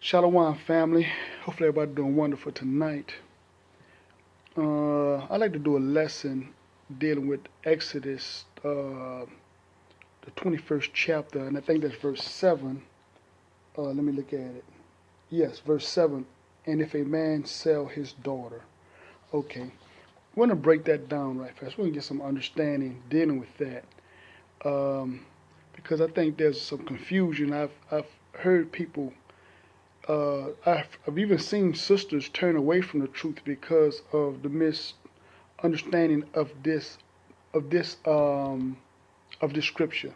Shalom, family. Hopefully, everybody doing wonderful tonight. I'd like to do a lesson dealing with Exodus, the 21st chapter, and I think that's verse 7. Let me look at it. Yes, verse 7. And if a man sell his daughter. Okay, we're going to break that down right fast. We're going to get some understanding dealing with that. Because I think there's some confusion. I've heard people I've even seen sisters turn away from the truth because of the misunderstanding of this of this scripture.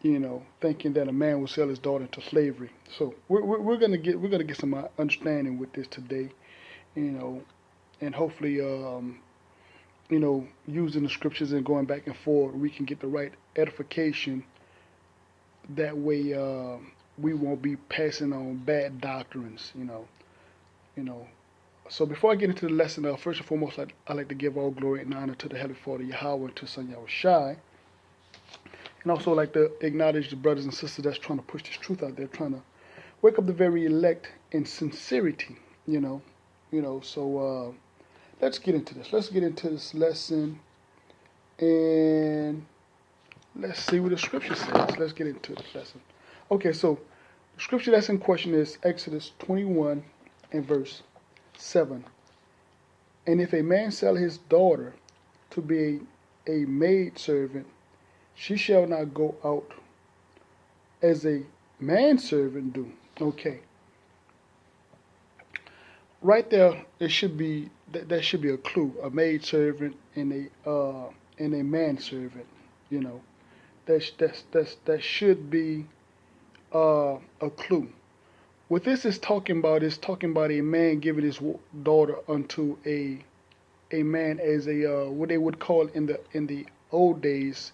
Thinking that a man will sell his daughter into slavery. So we're gonna get some understanding with this today. You know, and hopefully, using the scriptures and going back and forth, we can get the right edification. That way, we won't be passing on bad doctrines. You know. So before I get into the lesson, first and foremost, I'd like to give all glory and honor to the Heavenly Father Yahweh and to Son Yahushai, and also like to acknowledge the brothers and sisters that's trying to push this truth out there, trying to wake up the very elect in sincerity. So let's get into this. Let's get into this lesson, and let's see what the scripture says. Let's get into this lesson. Okay, so the scripture that's in question is Exodus 21 and verse 7. And if a man sell his daughter to be a maid servant, she shall not go out as a manservant do. Okay. Right there, it should be that should be a clue. A maid servant and a manservant. You know, that should be a clue. What this is talking about a man giving his daughter unto a man as a what they would call in the old days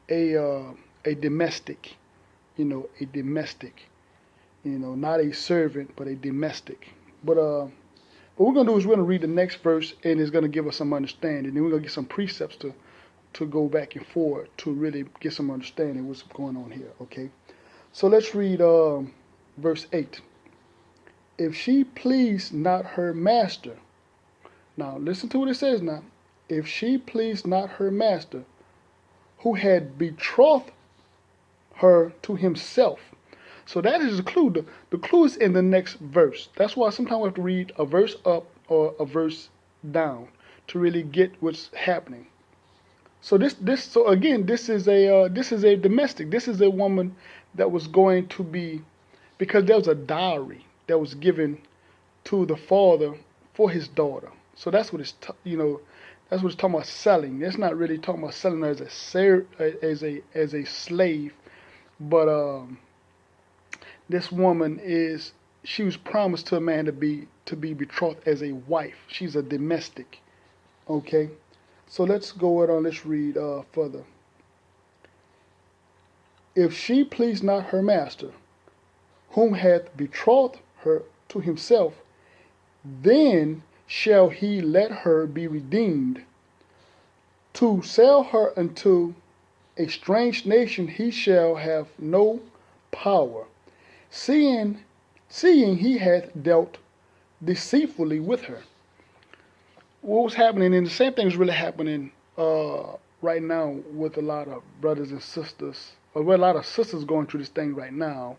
a domestic, a domestic, not a servant but a domestic. But what we're gonna do is we're gonna read the next verse and it's gonna give us some understanding. Then we're gonna get some precepts to go back and forth to really get some understanding what's going on here. Okay, so let's read verse 8. If she please not her master. Now listen to what it says now. If she please not her master, who had betrothed her to himself. So that is the clue. The clue is in the next verse. That's why sometimes we have to read a verse up or a verse down to really get what's happening. So this is a domestic. This is a woman that was going to be, because there was a dowry that was given to the father for his daughter. So that's what that's what it's talking about selling. It's not really talking about selling her as a slave, but this woman she was promised to a man to be betrothed as a wife. She's a domestic. Okay, so let's go on. Let's read further. If she please not her master, whom hath betrothed her to himself, then shall he let her be redeemed. To sell her unto a strange nation he shall have no power, seeing he hath dealt deceitfully with her. What was happening, and the same thing is really happening right now with a lot of brothers and sisters, or with a lot of sisters going through this thing right now.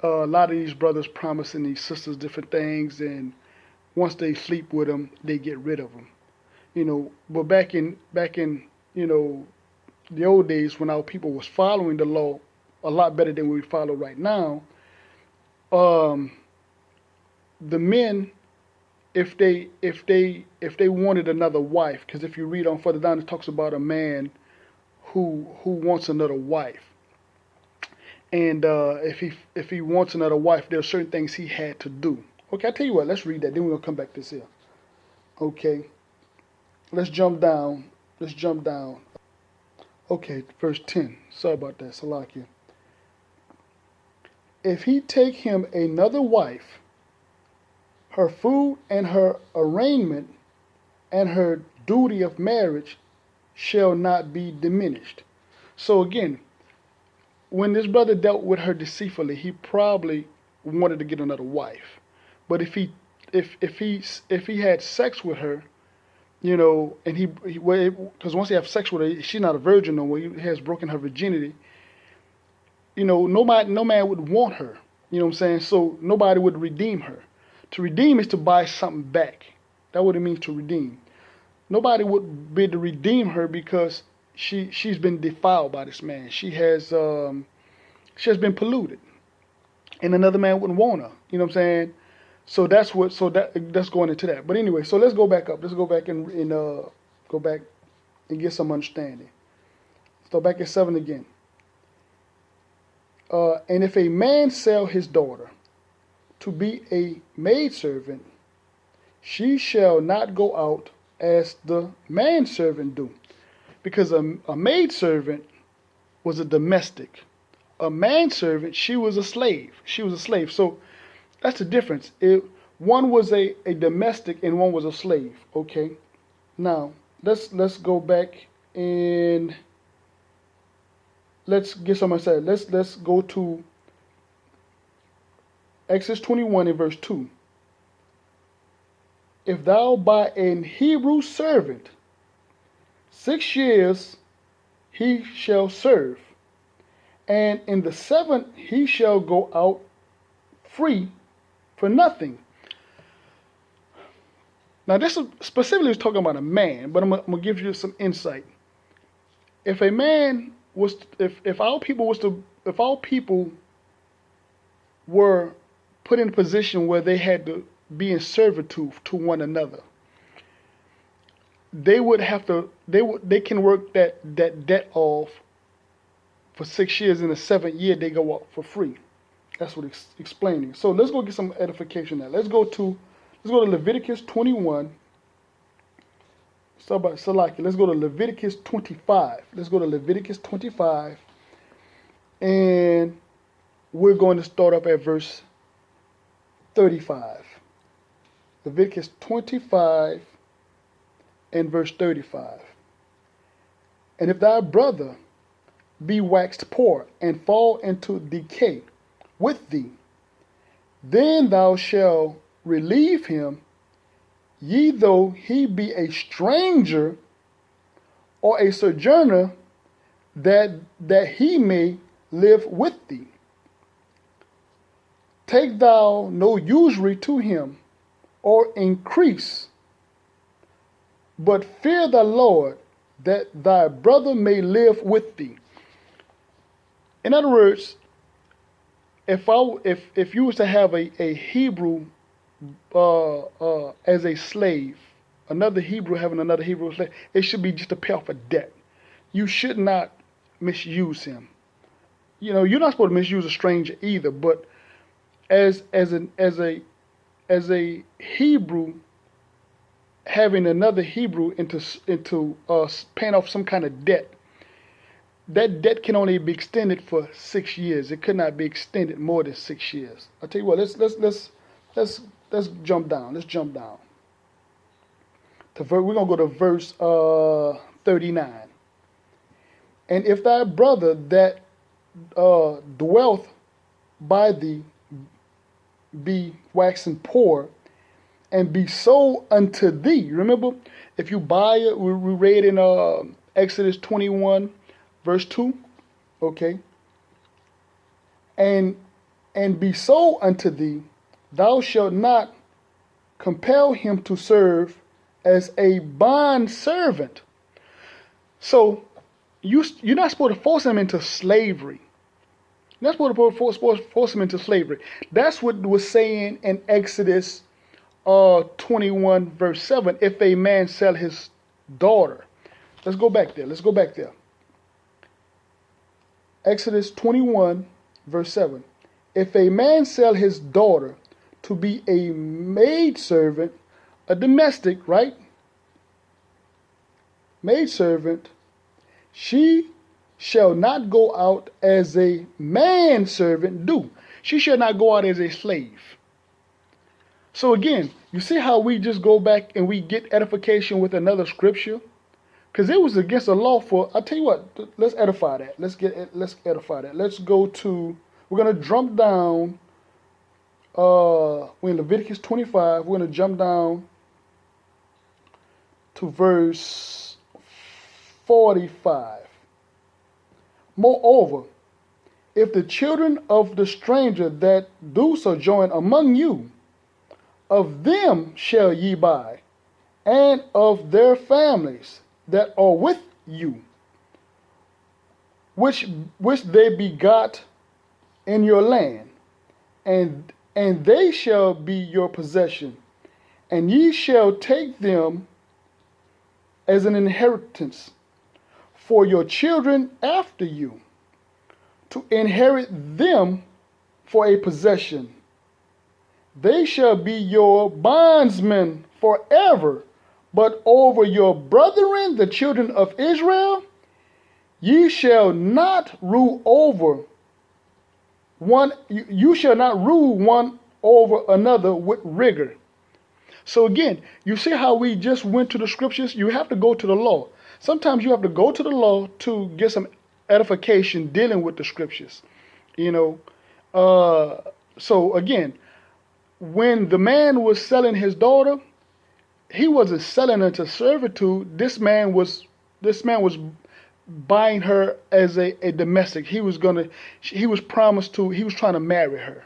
A lot of these brothers promising these sisters different things, and once they sleep with them, they get rid of them. But back in the old days when our people was following the law a lot better than we follow right now, the men, if they wanted another wife, because if you read on further down, it talks about a man who wants another wife. And if he wants another wife, there are certain things he had to do. Okay, I tell you what, let's read that. Then we're gonna come back to this here. Okay, let's jump down. Okay, verse 10. Sorry about that, Salakia. If he take him another wife, her food and her arraignment and her duty of marriage shall not be diminished. So again, when this brother dealt with her deceitfully, he probably wanted to get another wife. But if he had sex with her, you know, and because once he have sex with her, she's not a virgin no more. He has broken her virginity. You know, no man would want her. You know what I'm saying? So nobody would redeem her. To redeem is to buy something back. That's what it means to redeem. Nobody would be able to redeem her because she's been defiled by this man. She has been polluted, and another man wouldn't want her. You know what I'm saying? So that's going into that. But anyway, so let's go back up. Let's go back and go back and get some understanding. So back at 7 again. And if a man sell his daughter to be a maidservant, she shall not go out as the manservant do. Because a maidservant was a domestic. A manservant, she was a slave. She was a slave. So that's the difference. One was a domestic and one was a slave. Okay. Now let's go back and let's get some aside. Let's go to Exodus 21 and verse 2. If thou buy an Hebrew servant, 6 years he shall serve, and in the 7th he shall go out free for nothing. Now this is specifically talking about a man, but I'm gonna give you some insight. If a man was, if our people were put in a position where they had to be in servitude to one another, they can work that debt off for 6 years. In the 7th year they go out for free. That's what it's explaining. So let's go get some edification now. Let's go to Leviticus 21. Let's go to Leviticus 25. Let's go to Leviticus 25, and we're going to start up at verse 35. Leviticus 25 and verse 35. And if thy brother be waxed poor and fall into decay with thee, then thou shalt relieve him, ye though he be a stranger or a sojourner, that he may live with thee. Take thou no usury to him, or increase, but fear the Lord, that thy brother may live with thee. In other words, if you was to have a Hebrew as a slave, another Hebrew having another Hebrew slave, it should be just to pay off a debt. You should not misuse him. You know, you're not supposed to misuse a stranger either. But as a Hebrew having another Hebrew into paying off some kind of debt, that debt can only be extended for 6 years. It could not be extended more than 6 years. I'll tell you what. Let's jump down. Let's jump down. We're gonna go to verse 39. And if thy brother that dwelleth by thee be waxen poor, and be sold unto thee. Remember, if you buy it, we read in Exodus 21, verse 2. Okay. And be sold unto thee, thou shalt not compel him to serve as a bond servant. So you're not supposed to force him into slavery. You're not supposed to force him into slavery. That's what was saying in Exodus 21 verse 7. If a man sell his daughter. Let's go back there. Exodus 21 verse 7. If a man sell his daughter to be a maidservant, a domestic, right? Maidservant, she shall not go out as a manservant do. She shall not go out as a slave. So again, you see how we just go back and we get edification with another scripture? Because it was against the law for, I'll tell you what, let's edify that. Let's edify that. Let's go to, we're going to jump down we're in Leviticus 25. We're going to jump down to verse 45. Moreover, if the children of the stranger that do sojourn among you, of them shall ye buy, and of their families that are with you, which they begot in your land, and they shall be your possession, and ye shall take them as an inheritance for your children after you, to inherit them for a possession. They shall be your bondsmen forever, but over your brethren, the children of Israel, ye shall not rule over one. You shall not rule one over another with rigor. So again, you see how we just went to the scriptures? You have to go to the law. Sometimes you have to go to the law to get some edification dealing with the scriptures. So again, when the man was selling his daughter, he wasn't selling her to servitude. This man was buying her as a domestic. He was trying to marry her.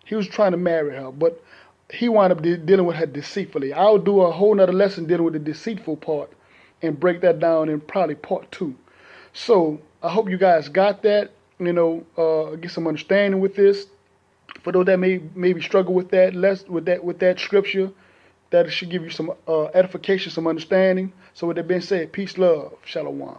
He was trying to marry her, but he wound up dealing with her deceitfully. I'll do a whole nother lesson dealing with the deceitful part and break that down in probably part 2. So I hope you guys got that, get some understanding with this. For those that maybe struggle with that, with that scripture, that should give you some edification, some understanding. So with that being said, peace, love, shalom.